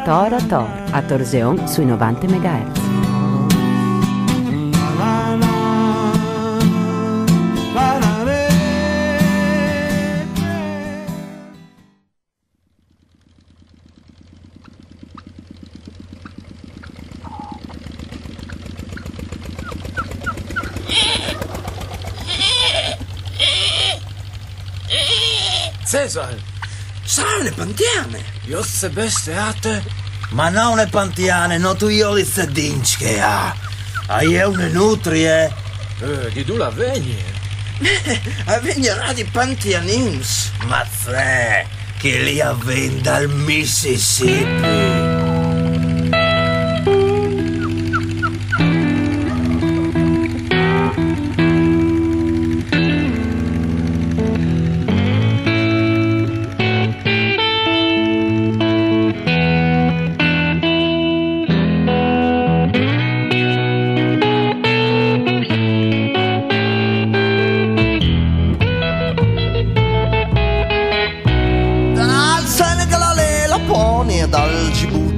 Tor a Tor, a Torseon sui 90 MHz. Cesar, saranno le pantiane. io se bestiate? Ma non le pantiane, no tu io li sedinche ha. Hai une nutrie. Di tu la vegni? Avvegnerà di pantianins. Ma c'è, che li avven dal Mississippi.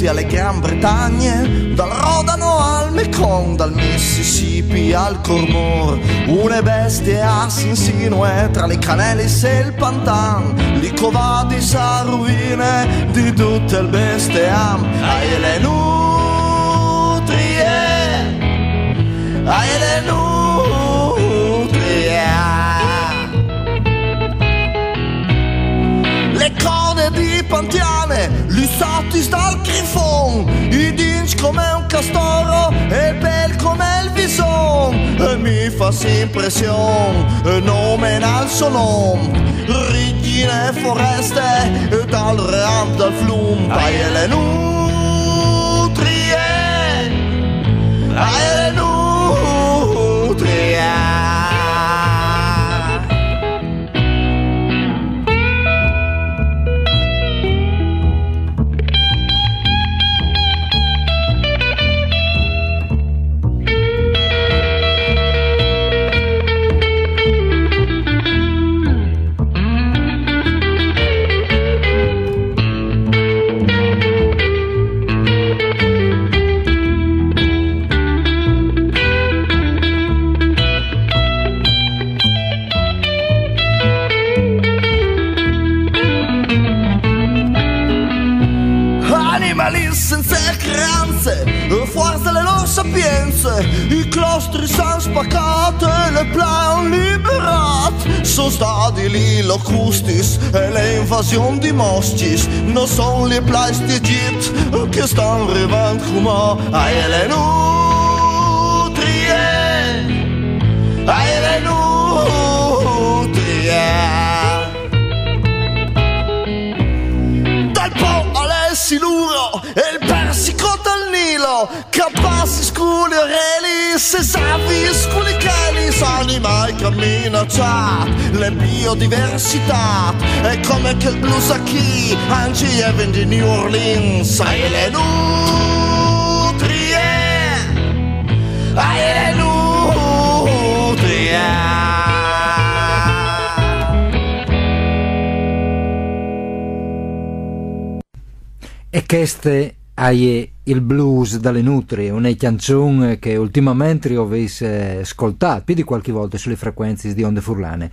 Alle Gran Bretagne, dal Rodano al Mekong, dal Mississippi al Cormor, une bestie assinsinue tra le Canelis e il Pantan, li covadis a ruine di tutte il bestiam. Ai le nutrie, ai le nutrie, le code di pantiane, lissatis dal grifon, i dinci come un castoro e bel come il vison. E mi fa impressione, nome al suo nome, rigine foreste, dal ramp dal flum. Ai le nutrie, ai le nutrie. Senza creanze, forza le loro sapienze, i claustri sono spaccati e le plan liberate. Sono stati lì locustis e le invasioni di moscis, non sono le plaies di Egitto che stanno arrivando come. Ai le nutrie, ai le nutrie. Dal Po alle Siluro e il Persico dal Nilo, capassi sculi oreli, se savi sculi chelis, animali cammina già, le biodiversità, è come che il blues a chi, anzi è di New Orleans. Ai le nutrie, ai le nutrie. E queste è il blues dalle nutrie, una canzone che ultimamente ho visto ascoltato più di qualche volta sulle frequenze di onde furlane.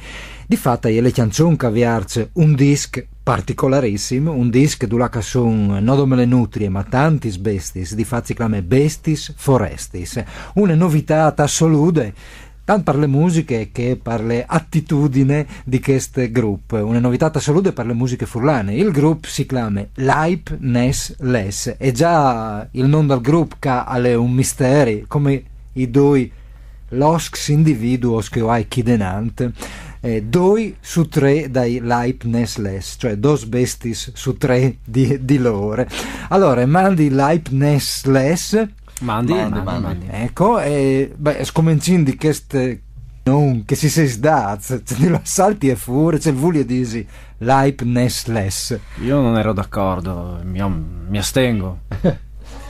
Di fatto è la canzone che avviarci un disc particolarissimo, un disc dove sono non come le nutrie ma tanti bestis, di fatto si chiama Bestis Forestis, una novità assoluta tanto per le musiche che per le attitudini di questo gruppo, una novità assoluta per le musiche furlane. Il gruppo si chiama Leib Ness Les e già il nome del gruppo che ha un mistero, come i due loscs individuos che ho chi denant, 2 su 3 dai Leib Ness Les, cioè 2 bestis su 3 di loro. Allora, mandi Leib Ness Les. Mandi. Ecco, e scominciando di queste non che si sdazza, ce lo salti e fuori, c'è il vulio disi Leib Ness Les. Io non ero d'accordo, mi astengo.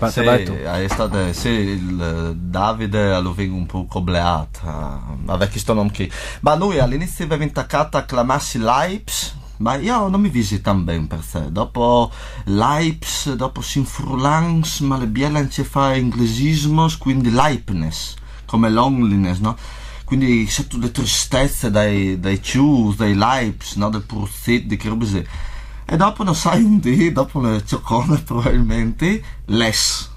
Sì, è stato, sì, il Davide all'oving un po' cobleata, avec questo nome qui. Ma noi all'inizio avevamo attaccato a chiamarsi Leibs, ma io non mi visi tan ben per sé. Dopo l'Aips, dopo Sinfrulans, ma le bielan ci fa inglesismos, quindi l'Aipness, come loneliness, no? Quindi se tu le tristezze dai choose, dai Laips, no? Del purzit, di che robe così. E dopo non sai un dì, dopo le ciocone probabilmente, less.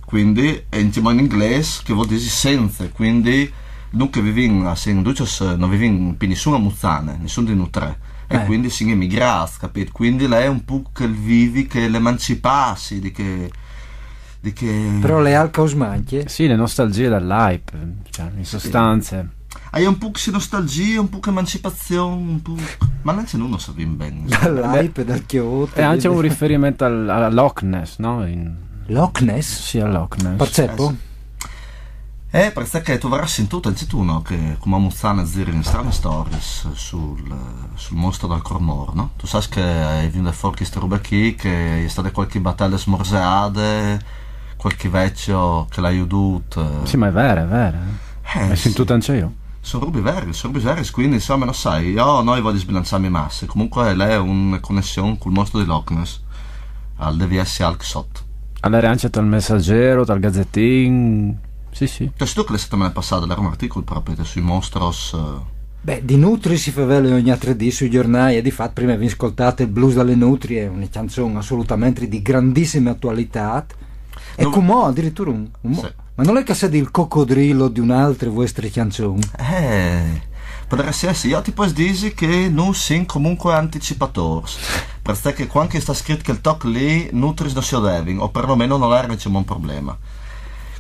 Quindi, in inglese, che vuol dire senza, quindi dunque vivin a Senducios, non vivin più nessuna muzzane, nessuno di noi tre. E quindi si emigrati, capito? Quindi lei è un po' che vivi, che l'emancipassi, di che... Però le alca osmanche? Sì, le nostalgie dall'hype, cioè, in sostanza. Hai un po' che nostalgia, un po' che emancipazione, un po'... Ma non c'è nulla sappiamo bene. Dall'hype, dal Kyoto. E anche un riferimento alla Loch Ness, no? Loch Ness? Sì, a Loch Ness. Perceppo? Perché tu avrai sentito anche tu, no? Che come Muzzana ziri in strane stories sul mostro del Cormor, no? Tu sai che hai venuto fuori queste robe qui, che è stata qualche battaglia smorzeade, qualche vecchio che l'ha aiutato. Sì, ma è vero, è vero. Hai sentito anche io. Sono robe vere, quindi insomma non sai, noi voglio sbilanciarmi masse, comunque lei è una connessione col mostro di Loch Ness, al DVS Alc sotto. Allora anche dal Messaggero, dal Gazzettin, sì. Cioè tu che la settimana passata era un articolo proprio sui mostros... Beh, di Nutri si fa velo ogni altro dì sui giornali e di fatto prima vi ascoltate il Blues dalle Nutri, è una canzone assolutamente di grandissima attualità e come addirittura un sì. Ma non è che sei il coccodrillo di un'altra vostra canzone? Potrebbe essere, io ti posso dire che noi siamo comunque anticipatori, perché quando sta scritto che il talk lì Nutris non si devi, o perlomeno non era un problema.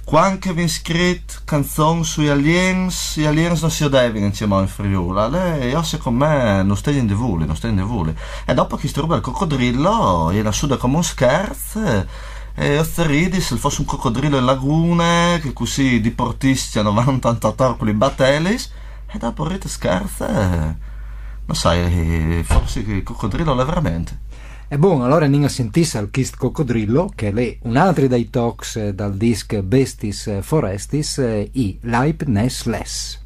Quando vi scritto canzoni sui aliens, gli aliens non si devono in Friuli, io secondo me non stai in devuli. E dopo che si ruba il coccodrillo, gliela suda come un scherzo. E io ridi se fosse un coccodrillo in lagune, che così di portisti hanno 98 con i battelis, e dopo rete scherza, non sai, forse il coccodrillo l'è veramente. E buono, allora andiamo a sentire al Kist Coccodrillo, che è un altro dei talks dal disc Bestis Forestis, i Leib Ness Less.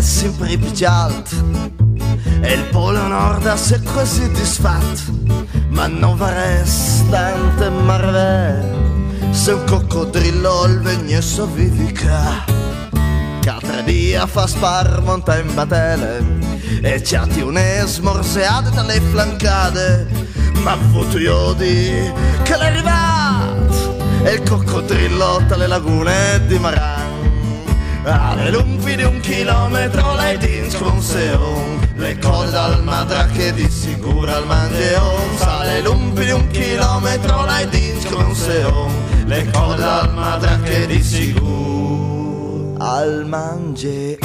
Sempre più alto e il polo nord si è quasi disfatto, ma non va restante marve se un coccodrillo il vegnesso vivica. 4 dia fa spar monta in batele e c'hati une smorseate dalle flancate, ma avuto io di che l'è arrivato e il coccodrillo dalle lagune di Maran. Alle lunghi di 1 chilometro lei con seon, le cose dal madra che di sicuro al mangeon. Alle lunghi di 1 chilometro lei con seon, le cose dal madra che di sicuro al mangeon.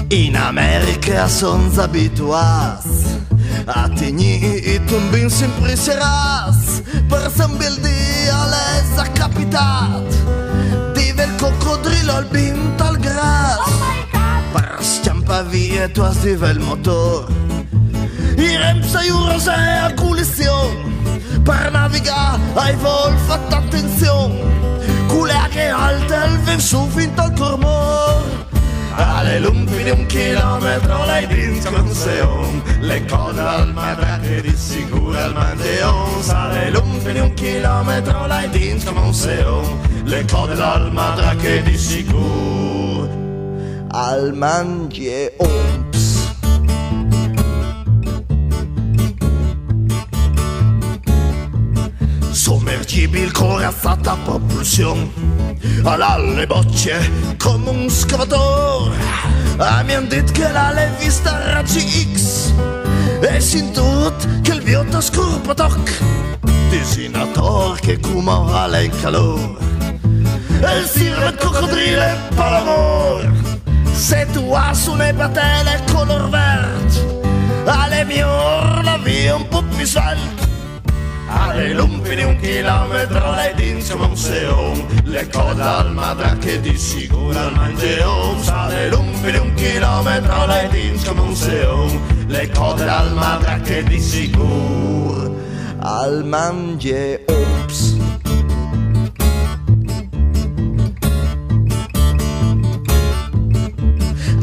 In America son abituati a tenir i tombin sempre seras, per sembel di all'esa capitat di vel coccodrillo al bint al gras, per sciampa via tu has di vel motor i remsa i rosé a coalizione, per navigare ai vol fatta attenzione, culea che alta il ven su finto al Cormor. Alle lunghi di 1 chilometro lei vince con seon, le cose al madra che di sicuro al mangeon. Alle lunghi di 1 chilometro lei vince con seon, le cose al madra che di sicuro al mangeon. Sommergibile corazzata a propulsione, alle bocce come un scavatore. Mi han detto che l'ha vista a raggi X e sin tot che il viotto scurpa toc Desinator che come alle in calore e il sirve coccodrile per l'amor se tu hai sulle patele color verde alle mie la via un po' più svelta alle lumpi di 1 chilometro lei dinse come un seon le code al madra che di sicuro al mangeon alle lumpi di 1 chilometro lei dinse come un seon le code al madra che di sicuro al mangeon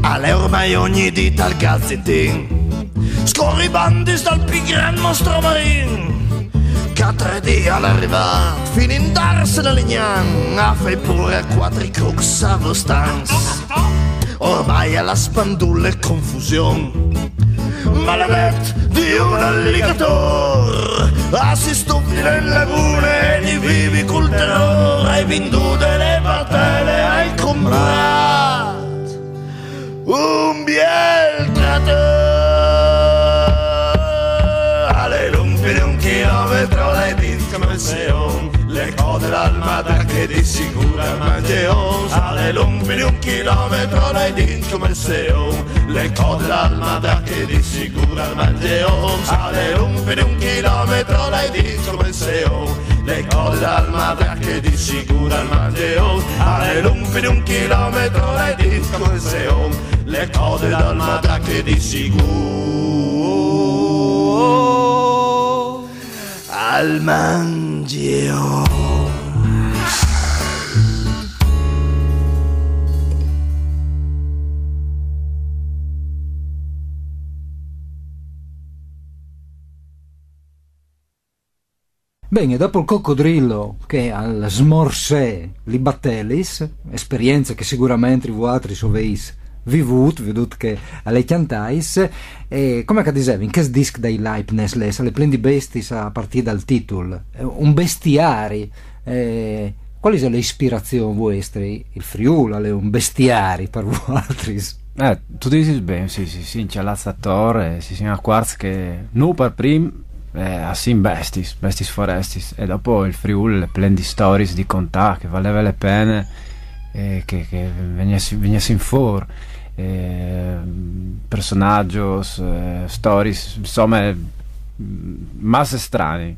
alle ormai ogni dita al gazzettin scorri i bandi dal più gran mostro marin che a 3 giorni all'arrivato fino in darsene legnan a fai pure 4 crux a vostans ormai alla spandulla e confusione maledetto di un alligator si stufi nelle lagune e di vivi col terrore hai vendute le patele hai comprato un biel trattore alle lunghe di 1 chilometro lei vince come il seon le code dall'almada che di sicuro al mangeon alle lunghe di 1 chilometro lei vince come il seon le code dall'almada che di sicuro al mangeon alle lunghe di 1 chilometro lei vince come il seon le code dall'almada che di sicuro al mangeon alle lunghe di 1 chilometro lei vince come il seon le code dall'almada che di sicuro al mangeon. Bene, dopo il coccodrillo che al smorsè li battelis, esperienza che sicuramente voi aveis vedut che alle chiantais, e come che dicevi, in che disc dei Leibniz les, alle plendi bestis a partire dal titolo, un bestiari, quali sono le ispirazioni vostre? Il Friuli è un bestiari per voi altri? Tu dici bene, sì, c'è l'azzator, si a quarz che non per primo assim bestis forestis e dopo il Friuli le plendi stories di contà che valeva le pene che venissi in fuori personaggios stories insomma masse strane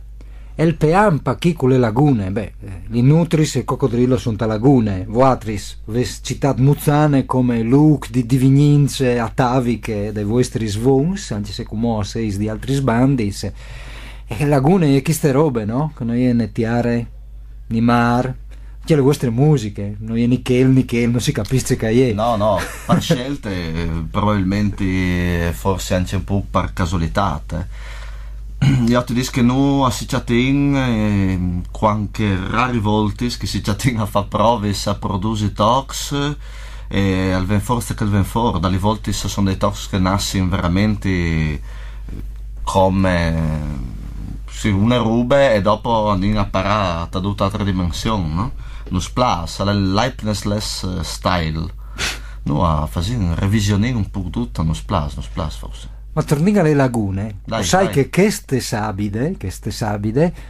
e il peampa chi con le lagune gli nutris e coccodrillo sono ta lagune voatris ves citat muzzane come Luc di Divigninze ataviche dei vostri svons anche se come seis di altri sbandis e lagune e queste robe no che noi ne tiare ni mar che le vostre musiche non è ni che non si capisce che è no per scelte probabilmente forse anche un po' per casualità io ti dico che noi assicciatin qualche rari volti che si a fare prove a produrre talks e al ven forse che il ven for dalle volte sono dei talks che nascono veramente come una ruba e dopo andiamo a parare da tutta altra dimensione no? Non splas, è il Leibniz-less style no, a fare un revisioning un po' tutto non splas forse ma torniamo alle lagune sai che queste sabide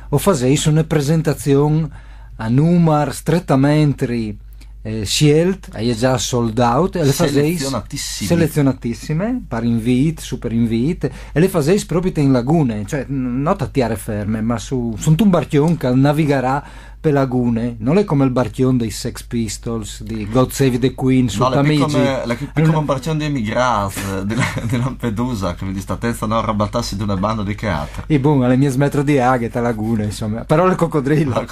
o faceis una presentazione a numero strettamente scelto è già sold out e le faceis selezionatissime per invito super invito e le faceis proprio in lagune cioè non a tiare ferme ma su un barchion che navigherà per lagune non è come il barchion dei Sex Pistols di God Save the Queen su Tamigi come un barchion di emigrati di Lampedusa che mi distatezza non arrabattarsi di una banda di teatro e boom alle mie smetro di Agheta lagune insomma però il coccodrillo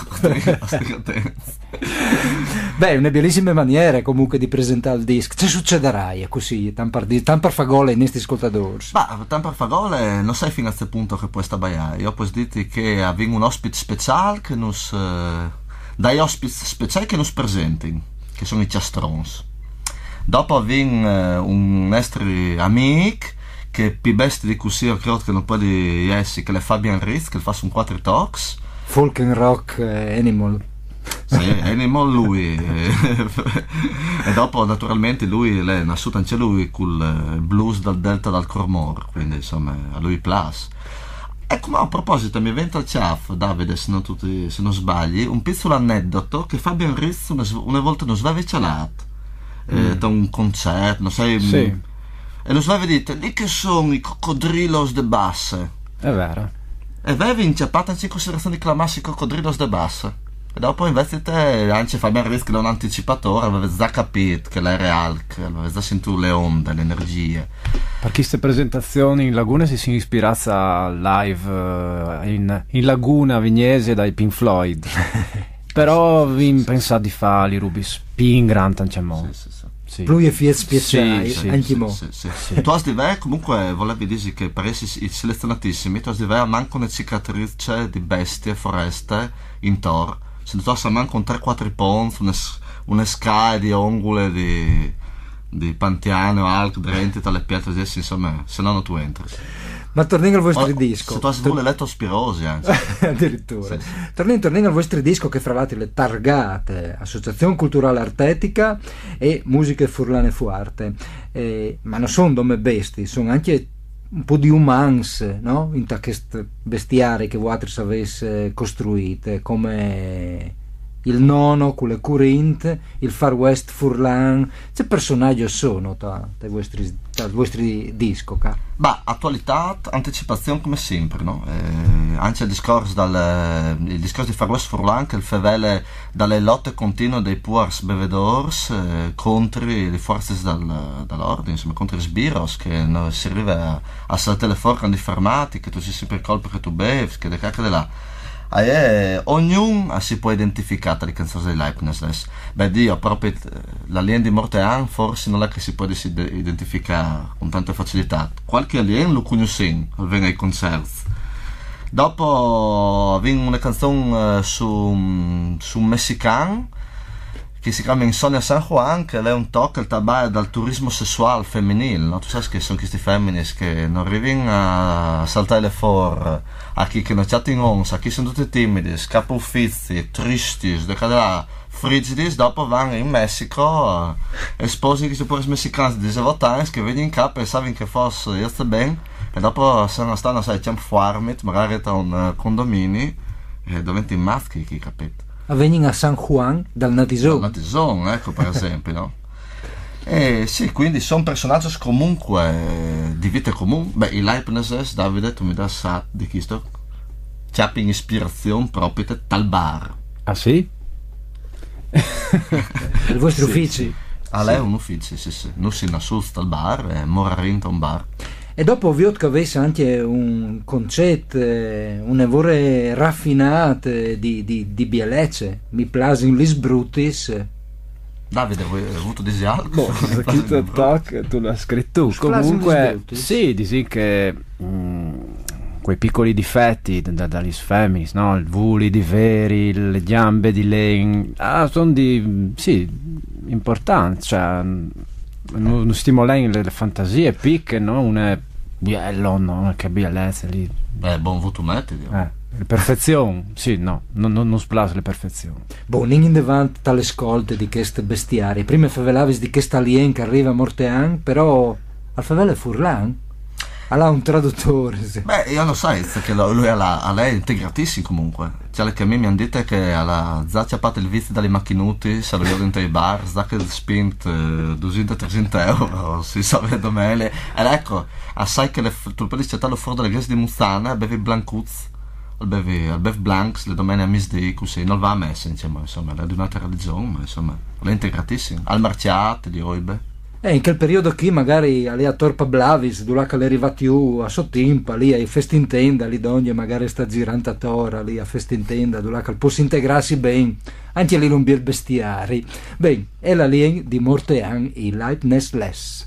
beh una bellissima maniera comunque di presentare il disco che succederà così tanto fagole in questi ascoltatori ma tanto fagole non sai fino a questo punto che puoi stabaiare io posso dirti che abbiamo un ospite speciale che nos dai ospiti speciali che nos presentano che sono i Ciastrons dopo abbiamo un nostro amico che più bestia di così io credo che non può dire che è Fabian Ritz che fa un 4 talks folk and rock animal Sì, Animal lui. E dopo naturalmente lui è nasciuto anche lui col blues dal Delta dal Cormor, quindi insomma a lui plus. Ecco, ma a proposito mi è venuto al ciaff, Davide, se non sbagli, un piccolo aneddoto che Fabian Ritz una volta non sveva cialato da un concerto, non sai, Sì, e lo sveva dite, lì che sono i coccodrillos de basse. è vero. E avevi inciampato anche in considerazione di chiamarsi Coccodrillos de Basse. E dopo invece anche Fabian Ritz, che è un anticipatore, aveva già capito che l'era real, che aveva già sentito le onde, le energie. Per queste presentazioni in Laguna si ispirata live in Laguna Vignese dai Pink Floyd. Però vi pensate di fare i rubis più in grande anche mo. Sì. Sì. Lui è fies spiazzai, Sì, anche mo. Sì. Tu hai di ve, comunque, volevi dire che per essere selezionatissimi, tu hai di ve manco una cicatrice di bestie, foreste, in Tor. Se tu hai manco un 3-4 ponzi, una scala di ongole di pantiano, alc, drenti, dalle pietre, insomma, se no non tu entri. Ma torniamo al vostro disco. Se tu hai vuole lettospirosi anche. Addirittura. Sì. Torniamo al vostro disco che fra l'altro le targate Associazione Culturale Artetica e Musiche Furlane Fuarte. Ma non sono dome besti, sono anche un po' di humans, no? In questo bestiario che voi avesse costruite, come il nono con le Curint, il Far West Furlan. Che personaggi sono dai vostri disco? Bah, attualità, anticipazione come sempre, no? Anche il discorso di Far West Furlan, che il fevele dalle lotte continue dei Puars Bevedors contro le forze dall'ordine, insomma, contro i sbiros, che non si arriva a saltare fuori di fermati, che tu si sempre colpa che tu bevi, che le cacche di là. Ognuno si può identificare le canzoni di Leibniz. Beh, Dio, proprio l'alien di Mortean forse non è che si può identificare con tanta facilità. Qualche alien lo conosciamo ai concerti. Dopo abbiamo una canzone su un messicano che si chiama Insonnia San Juan, che è un tocco il tabac dal turismo sessuale femminile, no? Tu sai che sono questi femmini che non arrivano a saltare fuori, a chi che non c'è in ons, a chi sono tutti timidi, scapuffizi, tristi, frigidi, dopo vanno in Messico e sposi che pure messicani di 19 anni che vedono in capo e sanno che fosse io sto bene, e dopo stanno sai, c'è un farmit, magari da un condomini e diventano maschi, chi capito? Vengono a San Juan dal Natison. Dal Natison, ecco, per esempio, no? E sì, quindi sono personaggi comunque di vita comune. Beh, i Leibniz, Davide, tu mi dai sa di chi sto? C'è ispirazione proprio dal bar. Ah sì? Il vostro ufficio. Ah, lei è un ufficio, sì. Non si nascosta al bar, è morarinta un bar. E dopo vi ho che avesse anche un concetto, un evore raffinato di Bielece. Mi piace in Lis Brutis. Davide, hai avuto dei altri? Boh, tu l'hai scritto. Comunque, sì, dici che quei piccoli difetti dagli femmini, no? Il vuli di veri, le gambe di lei, sono importanti, cioè non stimolano le fantasie picche, no? Un è biello, no? Che bellezza lì. Buon voto metti, le perfezioni, sì, no, non splash le perfezioni. Boh, in davanti alle scolte di queste bestiari. Prima favelavis di questo alien che arriva a Mortean, però al favela è Furlan. Ha un traduttore, sì. Beh, io non so, che lui è integratissimo comunque. Cioè, che a me mi hanno detto che alla zacciapata il vizio dalle macchinuti, se lo io dentro i bar, zacca spinto 200-300 euro, si sa vedo mele. Ed ecco, assai che tu per il fuori dalle chiese di Muzzana, bevi blancuz, al bev blancs, le domene a misdi, così, non va a messa, insomma, è di un'altra religione, ma insomma, è integratissimo. Al marciate, di oibe. In quel periodo qui magari lì a Torpa Blavis, dove è arrivato a Sottimpa, lì ai festintenda, lì donde magari sta girando a Tora, lì a festintenda, dove può integrarsi bene, anche lì non bir bestiari. Bene, è la linea di Mortean e Leibniz Less.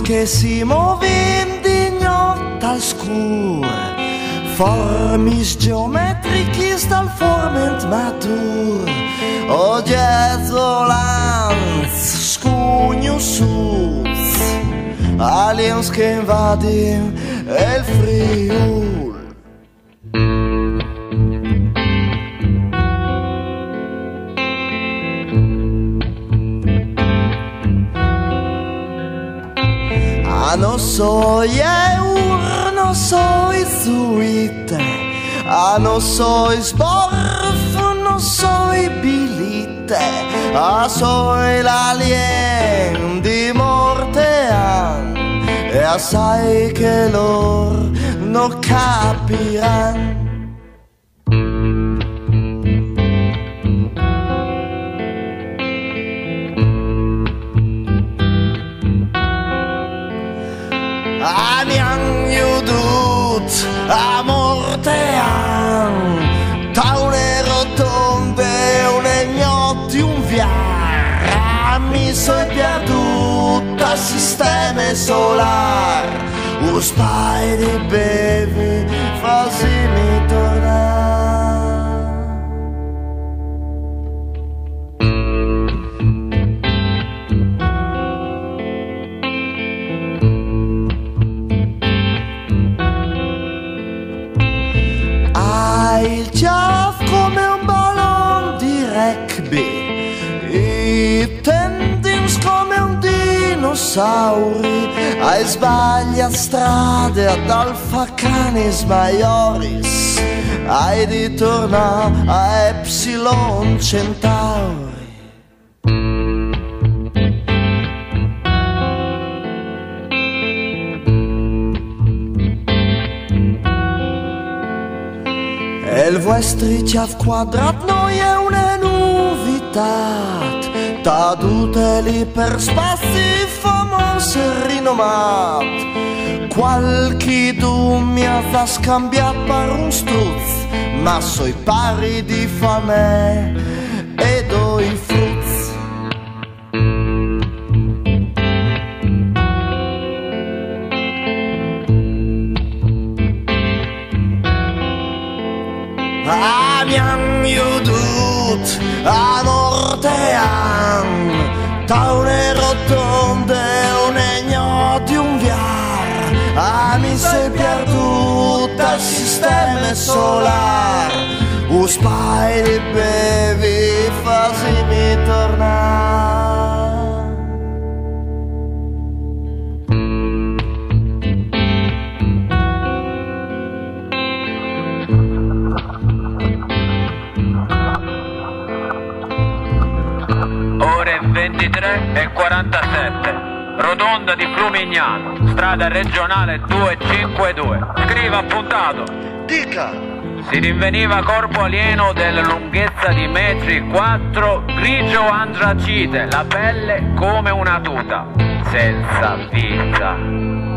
che si muoven di notte al scuro, formis geometricis dal forment matur, o gezzolans scugno sus, aliens che invadim el Friul. No soy eur, no soy zuite, no soy sborf, no soy bilite, soy l'alien di Mortean, e sai che lor non capiran. Amian iudut a Mortean, taune rotonde, un egnotti, un viar, mi sono perdut al sistema solar, uspai di bevi, fasimi tornar. Il ciaf come un ballon di rugby, i tendins come un dinosauri, hai sbagliato strade ad Alfa Canis Maioris, hai di tornare a Epsilon Centauri. Il vostri ciaf quadrat noi è una novità, da tutte lì per spazi famosi e rinomati. Qualche mi ha scambiato per un struzzo, ma soi pari di fame e do i fruzzi. Amiam iudut a Mortean, taune rotonde, un ignoti, un viar, mi sei perdut al sistema solar, uspai di bevi, fasimi tornar. Ore 23:47, rotonda di Flumignano, strada regionale 252. Scriva appuntato. Dica! Si rinveniva corpo alieno della lunghezza di metri 4, grigio antracite, la pelle come una tuta, senza vita.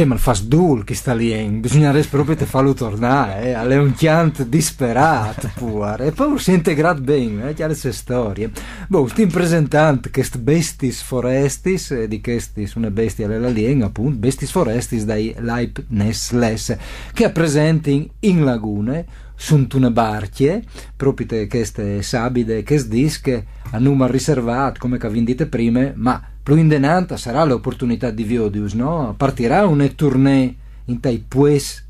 Ma il fas dul che sta lì, bisognerebbe proprio te farlo tornare, è un chianto disperato pure, e poi si è integrato bene, chiare le storie. Stiamo presentando queste bestis forestis, di questi sono bestie all'alien, appunto, bestis forestis dai Leib Ness Les, che è presente in lagune, sono una barchie, proprio queste sabide, che sdische a numero riservato, come che vi dite prima, ma più in denanta sarà l'opportunità di Viodius, no? Partirà una tournée in tai pies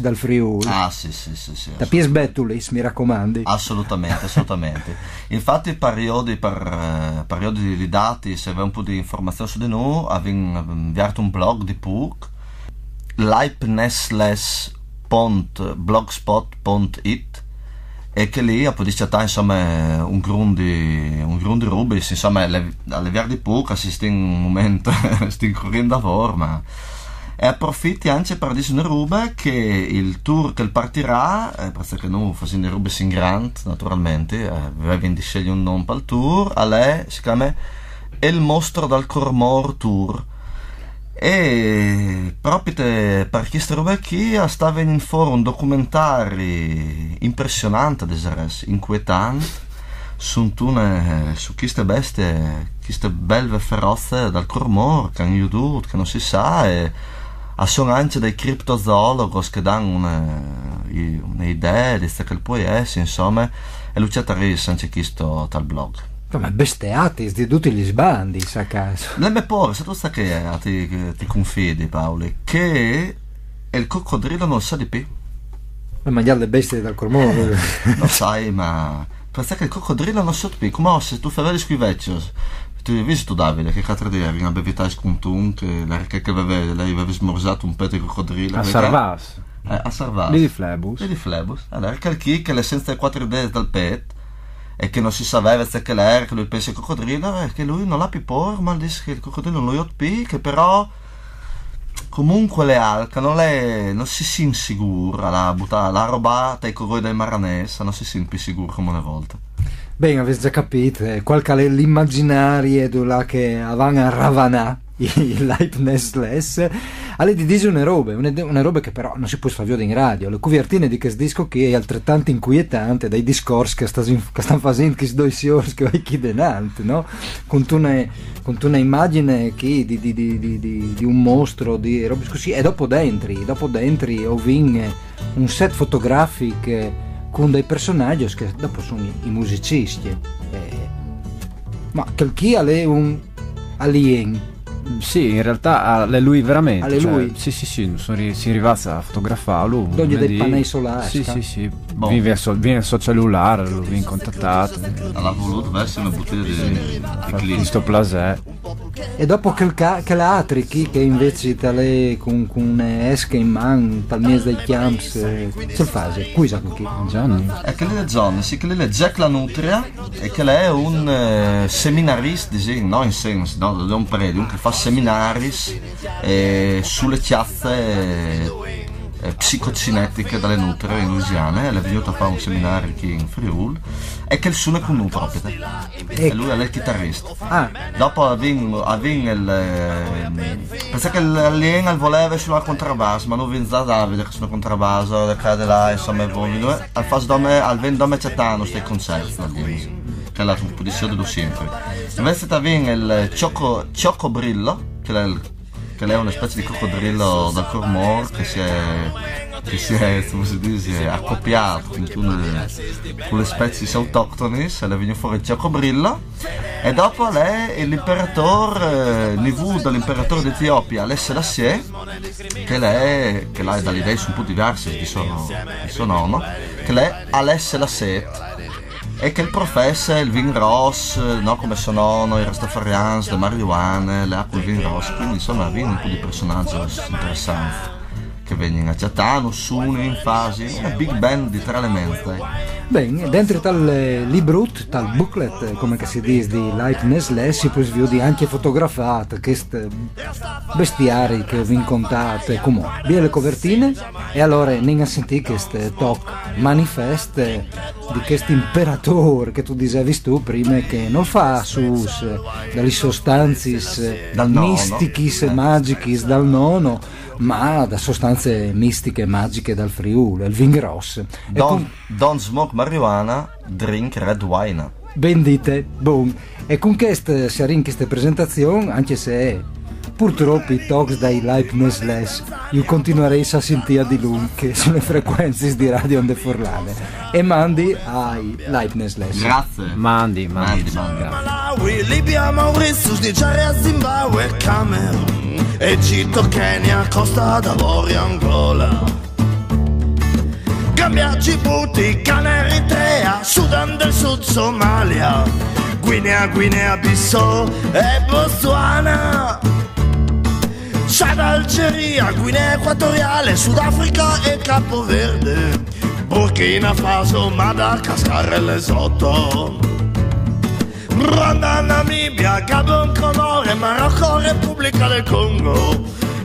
dal Friuli. Ah, sì. Da pies bettulis, mi raccomandi. Assolutamente. Infatti, periodi di dati, se avete un po' di informazioni su di noi, abbiamo inviato un blog di PUC, leibnessles.blogspot.it, e che lì poi dice insomma un grundi rubis insomma alle verdi poca si sta in un momento sta correndo a forma e approfitti anche per dire una ruba che il tour che partirà perché noi facciamo rubis in grant naturalmente avevi di scegliere un nome per il tour si chiama Il Mostro dal Cormor Tour e proprio per questa roba qui sta venendo fuori un documentario impressionante inquietante su queste bestie queste belve feroce dal Cormor che hanno aiutato che non si sa e sono anche dei criptozoologos che danno un'idea di che può essere insomma e Lucia Tarris anche questo tal blog. Ma besteati di tutti gli sbandi, sa caso. Non mi porre, se tu sai che ti confidi, Paoli, che il coccodrillo non sa di più. Ma mangiare le bestie dal Cormor. Lo sai, ma perché il coccodrillo non sa di più. Come se tu fai vedere vecchi. Tu hai visto Davide che l'altro giorno una bevita scontun che lei aveva smorzato un pezzo di coccodrillo. A Sarvas. A Sarvas. Lì di Flebus. Allora, che è senza le 4 idee dal pet. E che non si sapeva se che l'era, che lui pensa il coccodrillo, e che lui non l'ha più por, ma dice che il coccodrillo non lo ha più, che però comunque le alca non si sente sicura la roba dai corroi dai maranessa, non si sente più sicuro come una volta. Bene, avete già capito, qualche è l'immaginario là che avevano a Ravanà il Leibniz alle di dice una roba che però non si può sfavare in radio, le copertine di questo disco che è altrettanto inquietante dai discorsi che stanno facendo questi due signori che vai chi denante, no? Con una immagine che di un mostro di robe così e dopo dentro ho vinto un set fotografico con dei personaggi che dopo sono i musicisti ma che chi è un alien. Sì, in realtà è lui veramente. È lui? Sì, si rivazza a fotografarlo. Dogli dei pannelli solari. Sì. Bon. Viene sul cellulare, lo viene contattato. Ha voluto verso una bottiglia di clima. Questo plaisir. E dopo che l'altri che invece tale con esche in man, tal mese dei camps, ce lo fa, qui sa con chi? Gianni. È che lei è John, sì che lei è Jack La Nutria e che lei è un seminarista, no in senso, no, è un prete, che fa seminaris sulle chiazze psicocinetiche dalle nutrie in Louisiana. Lei è venuta a fare un seminario qui in Friuli e che il suono con un proprio e lui è il chitarrista. Dopo avving pensa che l'alien voleva suonare il contrabbasso ma non vinza Davide che suona il contrabbasso da cade là insomma al fas dome al vendome cetano stai concerti che è la posizione dello sempre invece avving il Ciocco Brillo che è una specie di coccodrillo dal Cormor che si è come si dice accoppiato con le specie autoctone e le viene fuori il Ciocobrillo e dopo lei è l'imperatore Nivu dall'imperatore d'Etiopia Alesse Lassie che lei dalle idee sono un po' diverse di suo nonno che lei Alesse Lassie e che il professa il Vin Ross, no, come suo nonno, i Rastafarians, le marijuane, le acque Vin Ross, quindi insomma viene un po' di personaggi interessanti che vengono a Ciatano, Sune in fase, una big band di 3 elementi. Bene, dentro tal librut, tal booklet, come si dice, di Leibniz, si può sviare anche fotografato, questi bestiari che vi incontrate, come via le copertine, e allora non a sentire questo talk manifest di questo imperatore che tu dicevi tu prima, che non fa sus dalle sostanze mistichis e magichis dal nono, ma da sostanze mistiche e magiche dal Friuli, il Vin Ross. Don't smoke marijuana, drink red wine. Ben dite, boom. E con questa si arrinca questa presentazione, anche se purtroppo i talks dai Leibniz, io continuerei a sentire di lui che sulle frequenze di Radio Onde Furlane. E mandi ai Leibniz. Grazie. Mandi. Malawi, Libia, Mauritius, Nigeria, Zimbabwe, Camerun, Egitto, Kenya, Costa d'Avorio, Angola, Gambia, Djibouti, Ghana, Eritrea, Sudan del Sud, Somalia, Guinea, Bissau e Botswana, Chad, Algeria, Guinea Equatoriale, Sudafrica e Capo Verde, Burkina Faso, Madagascar e Lesotho, Rwanda, Namibia, Gabon, Comore, Marocco, Repubblica del Congo,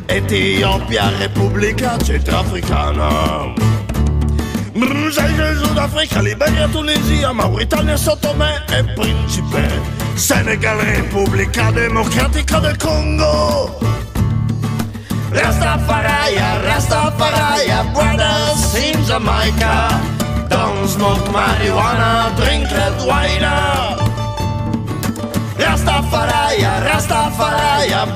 Etiopia, Repubblica Centrafricana, Zaire, Sudafrica, Liberia, Tunisia, Mauritania, Sottomè e Principe, Senegal, Repubblica Democratica del Congo, Rastafari, brothers in Jamaica, don't smoke marijuana, drink red wine. Rastafari,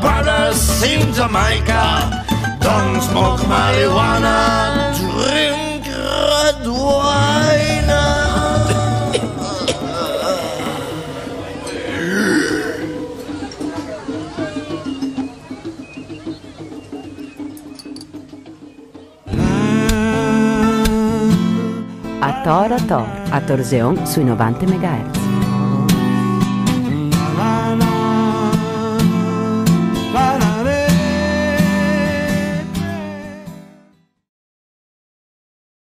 brothers in Jamaica, don't smoke marijuana, drink red wine. A Tor, a Torseon sui 90 MHz.